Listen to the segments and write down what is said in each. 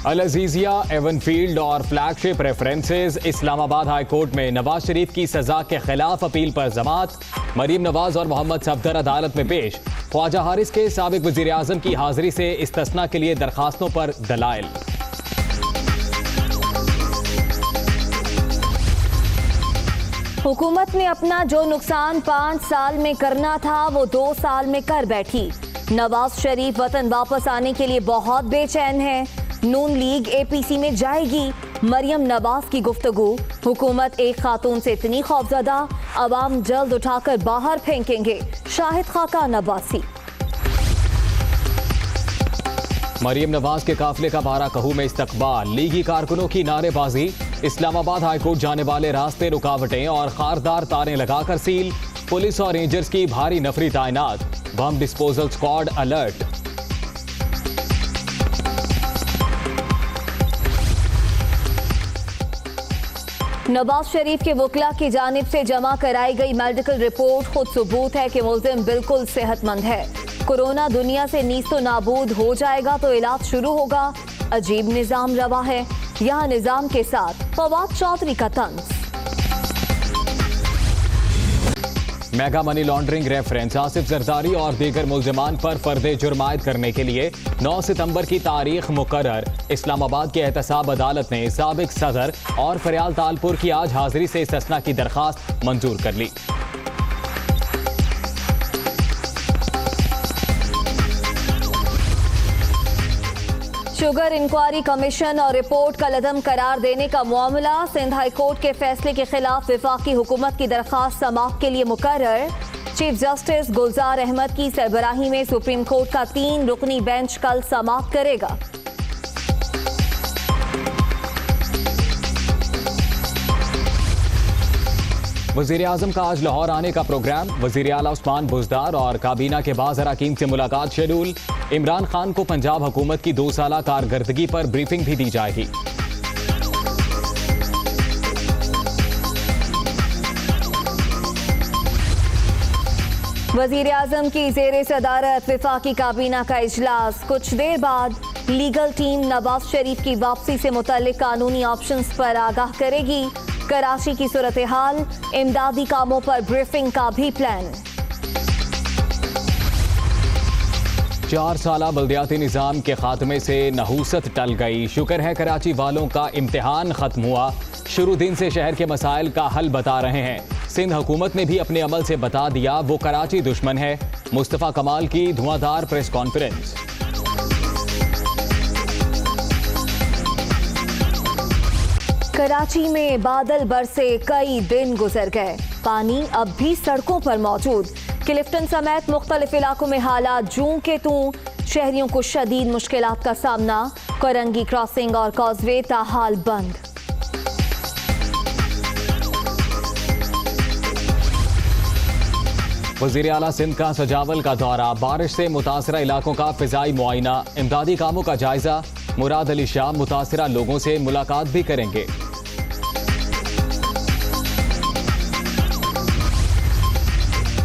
अल Azizia, Avenfield और flagship references. Islamabad high court में नवाज शरीफ की सजा के खिलाफ अपील पर जमात। मरीम नवाज और मोहम्मद सफदर अदालत में पेश। ख्वाजा हारिस के साबिक वजीर आजम की हाजिरी से इस्तिस्ना के लिए दरखास्तों पर दलाइल। हुकूमत ने अपना जो नुकसान 5 साल में करना था वो 2 साल में कर बैठी। नवाज शरीफ वतन वापस आने के लिए बहुत बेचैन है। नून लीग एपीसी में जाएगी। मरियम नवाज की गुफ्तगू। हुकूमत एक खातून से इतनी खौफजदा, अवाम जल्द उठाकर बाहर फेंकेंगे। शाहिद खाका नवासी। मरियम नवाज के काफिले का बारा कहू में इस्तकबाल। लीगी कारकुनों की नारेबाजी। इस्लामाबाद हाईकोर्ट जाने वाले रास्ते रुकावटें और खारदार तारें लगाकर सील। पुलिस और रेंजर्स की भारी नफरी तैनात। Bomb disposal squad alert. Nawaz Sharif के वकला की जानिब से जमा कराई गई मेडिकल रिपोर्ट खुद सबूत है कि मुल्जिम बिल्कुल सेहतमंद है। कोरोना दुनिया से नीस्तो नाबूद हो जाएगा तो इलाज शुरू होगा। अजीब निजाम रवा है। यहाँ निजाम के साथ फवाद चौधरी का तंज। Mega money laundering reference. Asif Zardari और दीगर मुल्जिमान पर फर्दे जुर्म आयद करने के लिए 9 सितंबर की तारीख मुकर्रर। इस्लामाबाद की एहतसाब अदालत ने साबिक सदर और फरियाल तालपुर की आज हाजिरी से इस्तिस्ना की दरखास्त मंजूर कर ली। शुगर इंक्वायरी कमीशन और रिपोर्ट का लदम करार देने का मामला। सिंध हाई कोर्ट के फैसले के खिलाफ वफाकी हुकूमत की दरखास्त समाअत के लिए मुकर्रर। चीफ जस्टिस गुलजार अहमद की सरबराही में सुप्रीम कोर्ट का 3 रुकनी बेंच कल समाअत करेगा। वजीर आजम का आज लाहौर आने का प्रोग्राम। वजीर आला उस्मान बुज़दार और काबीना के बाज़ अरकान से मुलाकात शेड्यूल। इमरान खान को पंजाब हुकूमत की 2 साला कारकर्दगी पर ब्रीफिंग भी दी जाएगी। वजीर आजम की जेर सदारत वफाकी काबीना का इजलास। कुछ देर बाद लीगल टीम नवाज शरीफ की वापसी से मुतल्लिक कानूनी ऑप्शंस पर आगाह करेगी। कराची की सूरत हाल, इमदादी कामों पर ब्रीफिंग का भी प्लान। 4 साला बल्दियाती निज़ाम के खात्मे से नहूसत टल गई। शुक्र है कराची वालों का इम्तिहान खत्म हुआ। शुरू दिन से शहर के मसाइल का हल बता रहे हैं। सिंध हुकूमत ने भी अपने अमल से बता दिया वो कराची दुश्मन है। मुस्तफ़ा कमाल की धुआंधार प्रेस कॉन्फ्रेंस। कराची में बादल बरसे कई दिन गुजर गए। पानी अब भी सड़कों पर मौजूद। क्लिफ्टन समेत मुख्तलिफ इलाकों में हालात जूं के तूं। शहरियों को शदीद मुश्किलात का सामना। कोरंगी क्रॉसिंग और कॉजवे ताहाल बंद। वज़ीर आला सिंध का सजावल का दौरा। बारिश से मुतासरा इलाकों का फिजाई मुआयना। इमदादी कामों का जायजा। मुराद अली शाह मुतासरा लोगों से मुलाकात भी करेंगे।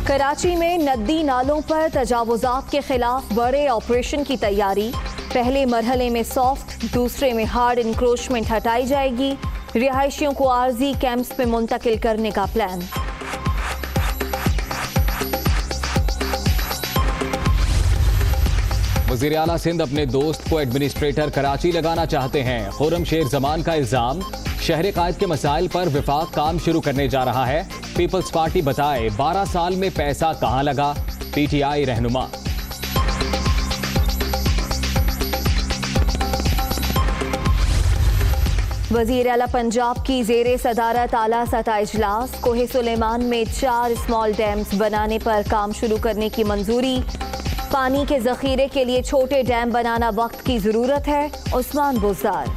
कराची में नदी नालों पर तजावुजात के खिलाफ बड़े ऑपरेशन की तैयारी। पहले मरहले में सॉफ्ट, दूसरे में हार्ड इंक्रोचमेंट हटाई जाएगी। रिहायशियों को आर्जी कैंप्स में मुंतकिल करने का प्लान। वज़ीर आला सिंध अपने दोस्त को एडमिनिस्ट्रेटर कराची लगाना चाहते हैं। खुर्रम शेर जमान का इल्जाम। शहर कायद के मसाइल पर विफाक काम शुरू करने जा रहा है। पीपल्स पार्टी बताए 12 साल में पैसा कहां लगा। पीटीआई रहनुमा। वज़ीर आला पंजाब की जेर सदारत आला सतह इजलास। कोहे सुलेमान में 4 स्मॉल डैम्स बनाने पर काम शुरू करने की मंजूरी। पानी के जखीरे के लिए छोटे डैम बनाना वक्त की जरूरत है। उस्मान बुज़दार।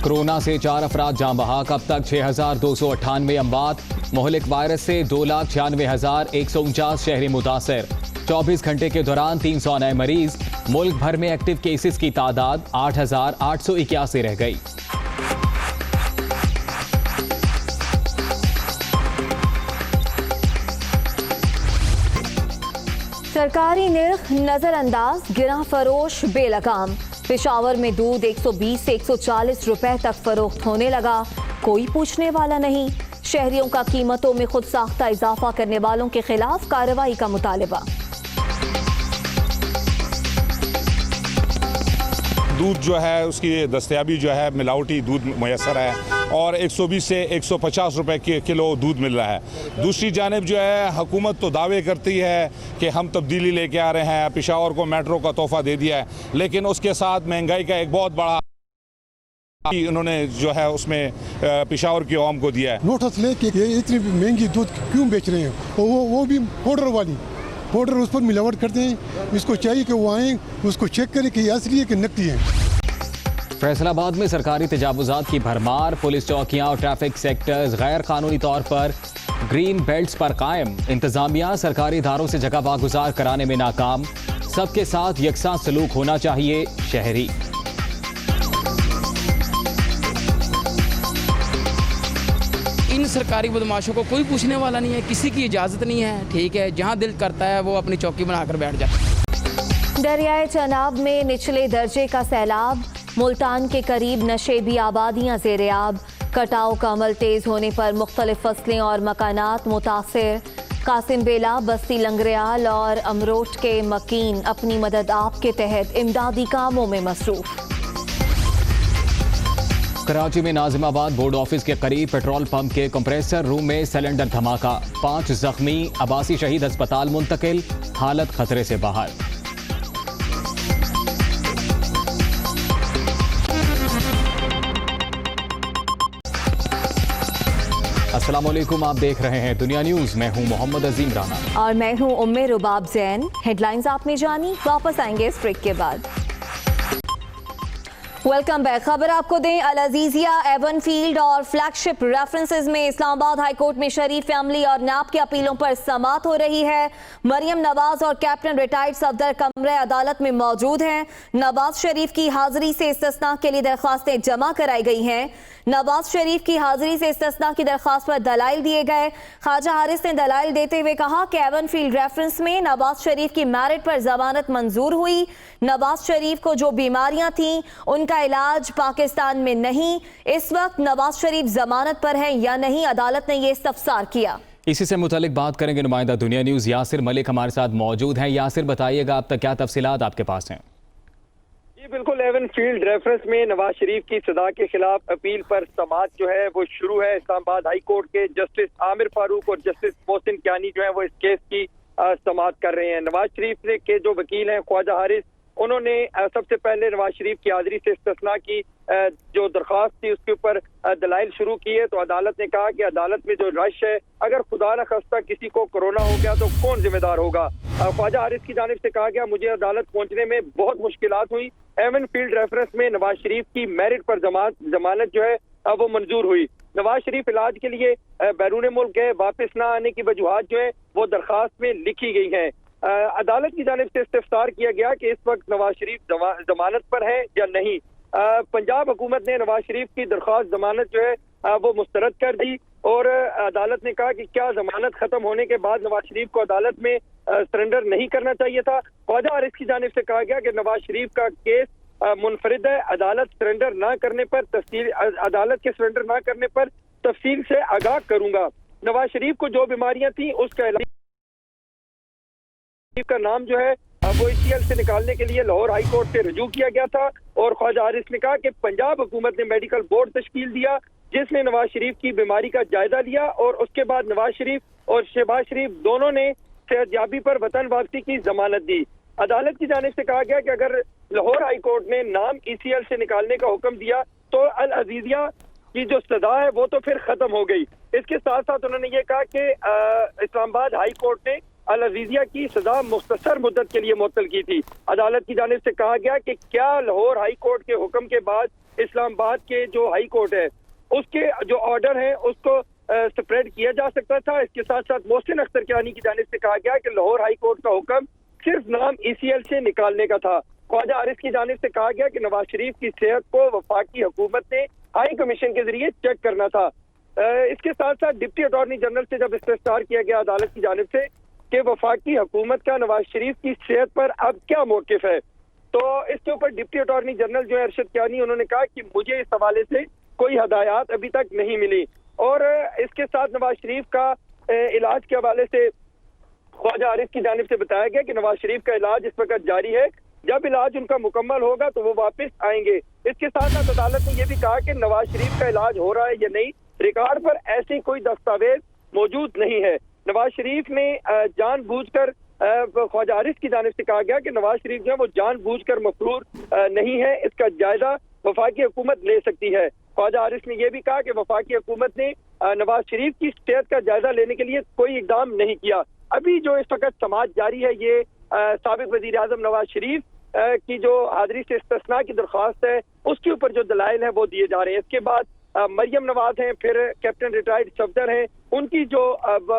कोरोना से 4 अफराद जाँ बहक। अब तक 6298 अमवात। मोहलिक वायरस से 296,149 शहरी मुतासर। 24 घंटे के दौरान 300 नए मरीज। मुल्क भर में एक्टिव केसेस की तादाद 8,881 रह गई। सरकारी निर्ख नजरअंदाज, गिरा फरोश बेलगाम। पेशावर में दूध 120 से 140 रुपए तक फरोख्त होने लगा, कोई पूछने वाला नहीं। शहरियों का कीमतों में खुद साख्ता इजाफा करने वालों के खिलाफ कार्रवाई का मुतालबा। दूध जो है उसकी दस्तयाबी जो है मिलावटी दूध मैसर है और 120 से 150 रुपए किलो दूध मिल रहा है। दूसरी जानिब जो है हुकूमत तो दावे करती है कि हम तब्दीली लेके आ रहे हैं, पेशावर को मेट्रो का तोहफा दे दिया है, लेकिन उसके साथ महंगाई का एक बहुत बड़ा उन्होंने जो है उसमें पेशावर की आवाम को दिया है। नोटिस ले कि ये इतनी महंगी दूध क्यों बेच रहे हैं, वो भी पाउडर वाली पाउडर उस पर मिलावट करते हैं। इसको चाहिए कि वो आए उसको चेक करें कि ये असली है कि नकली है। फैसलाबाद में सरकारी तजावुजात की भरमार, पुलिस चौकियां और ट्रैफिक सेक्टर्स गैर कानूनी तौर पर ग्रीन बेल्ट्स पर कायम। इंतजामिया सरकारी इदारों से जगह वागुजार कराने में नाकाम। सबके साथ यकसा सलूक होना चाहिए, शहरी। इन सरकारी बदमाशों को कोई पूछने वाला नहीं है, किसी की इजाज़त नहीं है। ठीक है, जहां दिल करता है वो अपनी चौकी बनाकर बैठ जाता है। दरियाए चनाब में निचले दर्जे का सैलाब, मुल्तान के करीब नशेबी आबादियां ज़ेर-ए-आब। कटाव का अमल तेज होने पर मुख्तलिफ फसलें और मकानात मुतासिर। कासिम बेला, बस्ती लंगरेयाल और अमरोट के मकीन अपनी मदद आप के तहत इमदादी कामों में मसरूफ। कराची में नाजिमाबाद बोर्ड ऑफिस के करीब पेट्रोल पंप के कंप्रेसर रूम में सिलेंडर धमाका, 5 जख्मी, अब्बासी शहीद अस्पताल मुंतकिल, हालत खतरे से बाहर। अस्सलाम वालेकुम, आप देख रहे हैं दुनिया न्यूज। मैं हूं मोहम्मद अजीम राना और मैं हूं उम्मे रुबाब जैन। हेडलाइंस आपने जानी, वापस आएंगे इस ब्रेक के बाद। Welcome back. खबर आपको दें, अल अजीजिया, एवन फील्ड और फ्लैगशिप रेफरेंसेस में इस्लामाबाद हाई कोर्ट में शरीफ फैमिली और नाब की अपीलों पर समाअत हो रही है। मरियम नवाज और कैप्टन रिटायर्ड सफदर कमरे अदालत में मौजूद हैं। नवाज शरीफ की हाजिरी से इस्तिस्ना के लिए दरख्वास्तें जमा कराई गई हैं। नवाज शरीफ की हाजिरी से इस्तिस्ना की दरख्वास्त पर दलाइल दिए गए। ख्वाजा हारिस ने दलाइल देते हुए कहा कि एवन फील्ड रेफरेंस में नवाज शरीफ की मैरिट पर जमानत मंजूर हुई। नवाज शरीफ को जो बीमारियां थीं उनका इलाज पाकिस्तान में नहीं। इस वक्त नवाज शरीफ जमानत पर हैं या नहीं, अदालत ने ये इस्तफसार किया। इसी से मुतालिक बात करेंगे नुमाइंदा दुनिया न्यूज यासिर मलिक हमारे साथ मौजूद हैं। यासिर, बताइएगा अब तक क्या तफसीलात आपके पास हैं? जी बिल्कुल, एवन फील्ड रेफरेंस में नवाज शरीफ की सजा के खिलाफ अपील पर समाअत जो है वो शुरू है। इस्लामाबाद हाई कोर्ट के जस्टिस आमिर फारूक और जस्टिस मोहसिन कियानी जो है वो इस केस की समाअत कर रहे हैं। नवाज शरीफ के जो वकील हैं ख्वाजा हारिस, उन्होंने सबसे पहले नवाज शरीफ की हाजिरी से इस्तिस्ना की जो दरख्वास्त थी उसके ऊपर दलाइल शुरू की है। तो अदालत ने कहा कि अदालत में जो रश है, अगर खुदा न खास्ता किसी को कोरोना हो गया तो कौन जिम्मेदार होगा। ख्वाजा हारिस की जानिब से कहा गया, मुझे अदालत पहुंचने में बहुत मुश्किलात हुई। एवन फील्ड रेफरेंस में नवाज शरीफ की मेरिट पर जमानत जो है वो मंजूर हुई। नवाज शरीफ इलाज के लिए बैरून मुल्क गए, वापस न आने की वजूहात जो है वो दरख्वास्त में लिखी गई है। अदालत की जानिब से इस्तफसार किया गया कि इस वक्त नवाज शरीफ जमानत पर है या नहीं। पंजाब हुकूमत ने नवाज शरीफ की दरख्वास्त जमानत जो है वो मुस्तरद कर दी और अदालत ने कहा कि क्या जमानत खत्म होने के बाद नवाज शरीफ को अदालत में सरेंडर नहीं करना चाहिए था। ख्वाजा हारिस की जानिब से कहा गया कि नवाज शरीफ का केस मुनफरिद है, अदालत सरेंडर ना करने पर अदालत के सरेंडर ना करने पर तफसील से आगाह करूंगा। नवाज शरीफ को जो बीमारियां थी उसका इलाज का नाम जो है वो ACL से निकालने के लिए लाहौर हाई कोर्ट से रजू किया गया था और ख्वाजा हारिस ने कहा कि पंजाब हुकूमत ने मेडिकल बोर्ड तश्कील दिया जिसने नवाज शरीफ की बीमारी का जायजा लिया और उसके बाद नवाज शरीफ और शहबाज शरीफ दोनों ने सेहतयाबी पर वतन वापसी की जमानत दी। अदालत की जानिब से कहा गया कि अगर लाहौर हाई कोर्ट ने नाम ACL से निकालने का हुक्म दिया तो अल अजीजिया की जो सजा है वो तो फिर खत्म हो गई। इसके साथ साथ उन्होंने ये कहा कि इस्लामाबाद हाई कोर्ट ने अल अजीजिया की सजा मुख्तसर मुद्दत के लिए मुअत्तल की थी। अदालत की जानिब से कहा गया कि क्या लाहौर हाई कोर्ट के हुक्म के बाद इस्लामाबाद के जो हाई कोर्ट है उसके जो ऑर्डर है उसको स्प्रेड किया जा सकता था। इसके साथ साथ मोहसिन अख्तर कियानी की जानिब से कहा गया कि लाहौर हाई कोर्ट का हुक्म सिर्फ नाम ACL से निकालने का था। ख्वाजा हारिस की जानिब से कहा गया कि नवाज शरीफ की सेहत को वफाकी हुकूमत ने हाई कमीशन के जरिए चेक करना था। इसके साथ साथ डिप्टी अटॉर्नी जनरल से जब इस्तफसार किया गया अदालत की जानिब से कि वफाकी हुकूमत का नवाज शरीफ की सेहत पर अब क्या मौकिफ है। तो इसके ऊपर डिप्टी अटॉर्नी जनरल जो है अरशद कियानी, उन्होंने कहा कि मुझे इस हवाले से कोई हदायत अभी तक नहीं मिली। और इसके साथ नवाज शरीफ का इलाज के हवाले से ख्वाजा आरिफ की जानिब से बताया गया कि नवाज शरीफ का इलाज इस वक्त जारी है, जब इलाज उनका मुकम्मल होगा तो वो वापस आएंगे। इसके साथ साथ अदालत ने यह भी कहा कि नवाज शरीफ का इलाज हो रहा है या नहीं, रिकॉर्ड पर ऐसी कोई दस्तावेज मौजूद नहीं है। नवाज शरीफ ने जानबूझकर ख्वाजा आरिफ की जानिब से कहा गया कि नवाज शरीफ जो है वो जानबूझकर मफरूर नहीं है, इसका जायजा वफाकी हुकूमत ले सकती है। ख्वाजा आरिफ ने यह भी कहा कि वफाकी हुकूमत ने नवाज शरीफ की सेहत का जायजा लेने के लिए कोई इकदाम नहीं किया। अभी जो इस वक्त समाअत जारी है, ये साबिक वजीर आजम नवाज शरीफ की जो हाजिरी से इस्तिस्ना की दरख्वास्त है उसके ऊपर जो दलाइल है वो दिए जा रहे हैं। इसके बाद मरियम नवाज हैं, फिर कैप्टन रिटायर्ड सफदर हैं, उनकी जो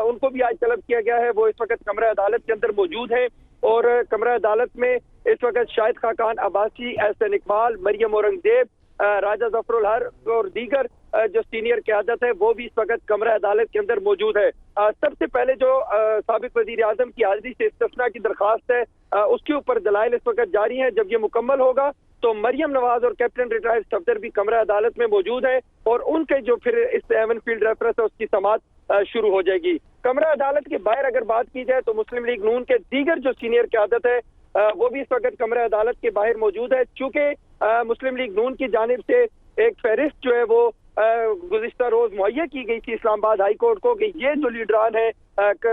उनको भी आज तलब किया गया है, वो इस वक्त कमरा अदालत के अंदर मौजूद हैं। और कमरा अदालत में इस वक्त शाहिद खाकान अब्बासी, एहसन इकबाल, मरियम औरंगजेब, राजा जफरुल हर और दीगर जो सीनियर क़यादत है वो भी इस वक्त कमरा अदालत के अंदर मौजूद है। सबसे पहले जो साबिक वजीर आजम की हाजिरी से इस्तिस्ना की दरख्वास्त है उसके ऊपर दलाइल इस वक्त जारी है। जब ये मुकम्मल होगा तो मरियम नवाज और कैप्टन रिटायर्ड सफदर भी कमरा अदालत में मौजूद है और उनके जो फिर इस एवन फील्ड रेफरेंस है उसकी समाअत शुरू हो जाएगी। कमरा अदालत के बाहर अगर बात की जाए तो मुस्लिम लीग नून के दीगर जो सीनियर क़यादत है वो भी इस वक्त कमरा अदालत के बाहर मौजूद है। चूंकि मुस्लिम लीग नून की जानिब से एक फहरिस्त जो है वो गुज़िश्ता रोज मुहैया की गई थी इस्लामाबाद हाई कोर्ट को कि ये जो लीडरान है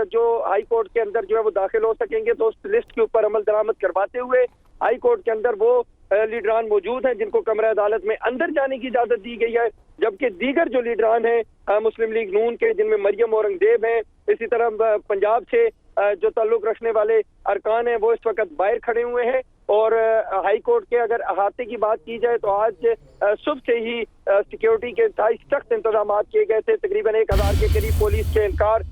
जो हाई कोर्ट के अंदर जो है वो दाखिल हो सकेंगे, तो उस लिस्ट के ऊपर अमल दरामद करवाते हुए हाई कोर्ट के अंदर वो लीडरान मौजूद हैं जिनको कमरा अदालत में अंदर जाने की इजाजत दी गई है। जबकि दीगर जो लीडरान हैं मुस्लिम लीग नून के, जिनमें मरियम औरंगजेब हैं, इसी तरह पंजाब से जो ताल्लुक रखने वाले अरकान हैं वो इस वक्त बाहर खड़े हुए हैं। और हाई कोर्ट के अगर अहाते की बात की जाए तो आज सुबह से ही सिक्योरिटी के इंतहाई सख्त इंतजाम किए गए थे। तकरीबन 1000 के करीब पुलिस के एहलकार